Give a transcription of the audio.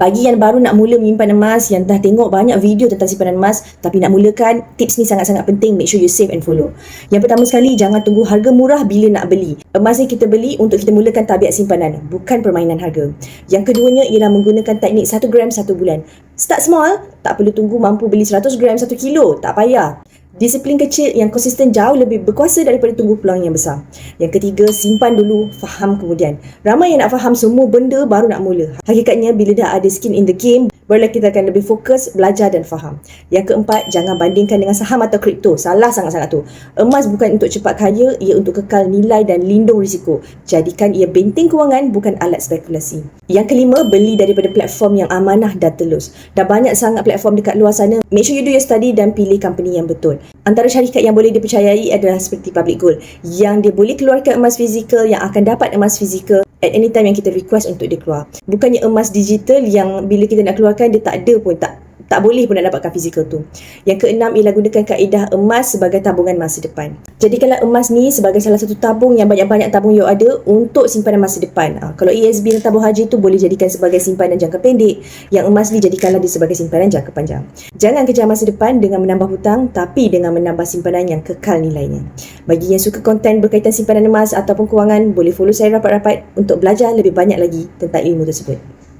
Bagi yang baru nak mula menyimpan emas, yang dah tengok banyak video tentang simpanan emas tapi nak mulakan, tips ni sangat-sangat penting. Make sure you save and follow. Yang pertama sekali, jangan tunggu harga murah bila nak beli. Emas ni kita beli untuk kita mulakan tabiat simpanan, bukan permainan harga. Yang keduanya ialah menggunakan teknik 1 gram 1 bulan. Start small, tak perlu tunggu mampu beli 100 gram 1 kilo, tak payah. Disiplin kecil yang konsisten jauh lebih berkuasa daripada tunggu peluang yang besar. Yang ketiga, simpan dulu, faham kemudian. Ramai yang nak faham semua benda baru nak mula. Hakikatnya, bila dah ada skin in the game, barulah kita akan lebih fokus, belajar dan faham. Yang keempat, jangan bandingkan dengan saham atau kripto. Salah sangat-sangat tu. Emas bukan untuk cepat kaya, ia untuk kekal nilai dan lindung risiko. Jadikan ia benteng kewangan, bukan alat spekulasi. Yang kelima, beli daripada platform yang amanah dan telus. Dah banyak sangat platform dekat luar sana. Make sure you do your study dan pilih company yang betul. Antara syarikat yang boleh dipercayai adalah seperti Public Gold, yang dia boleh keluarkan emas fizikal, yang akan dapat emas fizikal at any time yang kita request untuk dia keluar. Bukannya emas digital yang bila kita nak keluarkan dia tak ada pun, tak boleh pun nak dapatkan fizikal tu. Yang keenam ialah gunakan kaedah emas sebagai tabungan masa depan. Jadikanlah emas ni sebagai salah satu tabung yang banyak-banyak tabung you ada untuk simpanan masa depan. Kalau ESB dan tabung haji tu boleh jadikan sebagai simpanan jangka pendek. Yang emas ni jadikanlah dia sebagai simpanan jangka panjang. Jangan kejar masa depan dengan menambah hutang, tapi dengan menambah simpanan yang kekal nilainya. Bagi yang suka konten berkaitan simpanan emas ataupun kewangan, boleh follow saya rapat-rapat untuk belajar lebih banyak lagi tentang ilmu tersebut.